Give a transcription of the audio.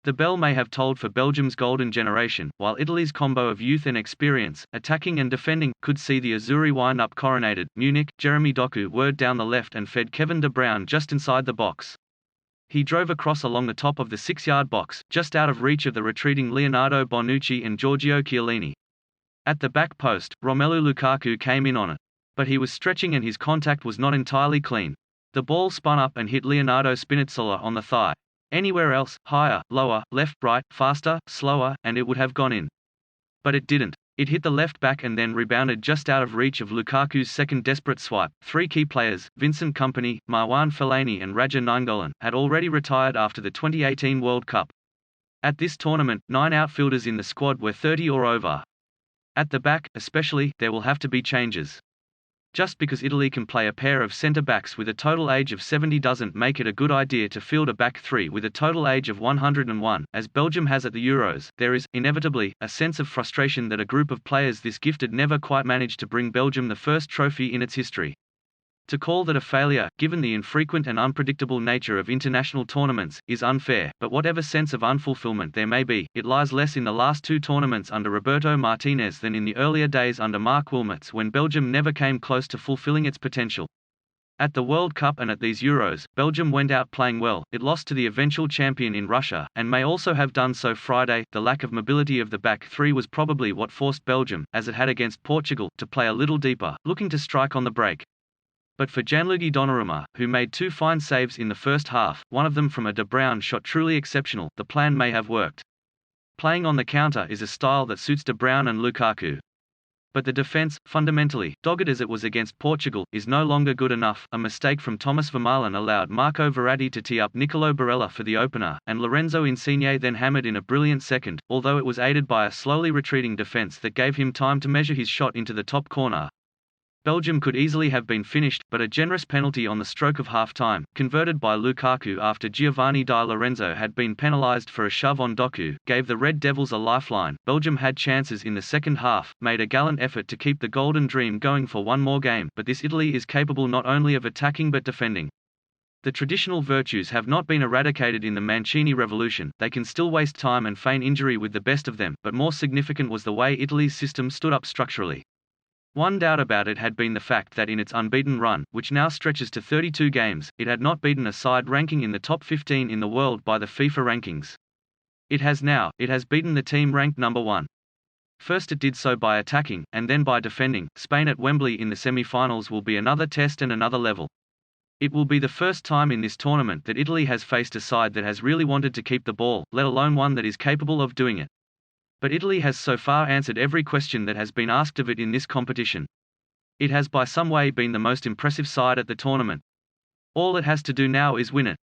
The bell may have tolled for Belgium's golden generation, while Italy's combo of youth and experience, attacking and defending, could see the Azzurri wind up coronated.MUNICH. Jérémy Doku whirred down the left and fed Kevin De Bruyne just inside the box. He drove across along the top of the 6-yard box, just out of reach of the retreating Leonardo Bonucci and Giorgio Chiellini. At the back post, Romelu Lukaku came in on it. But he was stretching and his contact was not entirely clean. The ball spun up and hit Leonardo Spinazzola on the thigh. Anywhere else, higher, lower, left, right, faster, slower, and it would have gone in. But it didn't. It hit the left back and then rebounded just out of reach of Lukaku's second desperate swipe. Three key players, Vincent Kompany, Marwan Fellaini and Raja Nainggolan, had already retired after the 2018 World Cup. At this tournament, 9 outfielders in the squad were 30 or over. At the back, especially, there will have to be changes. Just because Italy can play a pair of centre-backs with a total age of 70 doesn't make it a good idea to field a back three with a total age of 101, as Belgium has at the Euros. There is, inevitably, a sense of frustration that a group of players this gifted never quite managed to bring Belgium the first trophy in its history. To call that a failure, given the infrequent and unpredictable nature of international tournaments, is unfair, but whatever sense of unfulfillment there may be, it lies less in the last two tournaments under Roberto Martinez than in the earlier days under Marc Wilmots, when Belgium never came close to fulfilling its potential. At the World Cup and at these Euros, Belgium went out playing well. It lost to the eventual champion in Russia, and may also have done so Friday. The lack of mobility of the back three was probably what forced Belgium, as it had against Portugal, to play a little deeper, looking to strike on the break. But for Gianluigi Donnarumma, who made two fine saves in the first half, one of them from a De Bruyne shot truly exceptional, the plan may have worked. Playing on the counter is a style that suits De Bruyne and Lukaku. But the defense, fundamentally, dogged as it was against Portugal, is no longer good enough. A mistake from Thomas Vermaelen allowed Marco Verratti to tee up Nicolo Barella for the opener, and Lorenzo Insigne then hammered in a brilliant second, although it was aided by a slowly retreating defense that gave him time to measure his shot into the top corner. Belgium could easily have been finished, but a generous penalty on the stroke of half-time, converted by Lukaku after Giovanni Di Lorenzo had been penalised for a shove on Doku, gave the Red Devils a lifeline. Belgium had chances in the second half, made a gallant effort to keep the golden dream going for one more game, but this Italy is capable not only of attacking but defending. The traditional virtues have not been eradicated in the Mancini revolution. They can still waste time and feign injury with the best of them, but more significant was the way Italy's system stood up structurally. One doubt about it had been the fact that in its unbeaten run, which now stretches to 32 games, it had not beaten a side ranking in the top 15 in the world by the FIFA rankings. It has beaten the team ranked number 1. First it did so by attacking, and then by defending. Spain at Wembley in the semi-finals will be another test and another level. It will be the first time in this tournament that Italy has faced a side that has really wanted to keep the ball, let alone one that is capable of doing it. But Italy has so far answered every question that has been asked of it in this competition. It has by some way been the most impressive side at the tournament. All it has to do now is win it.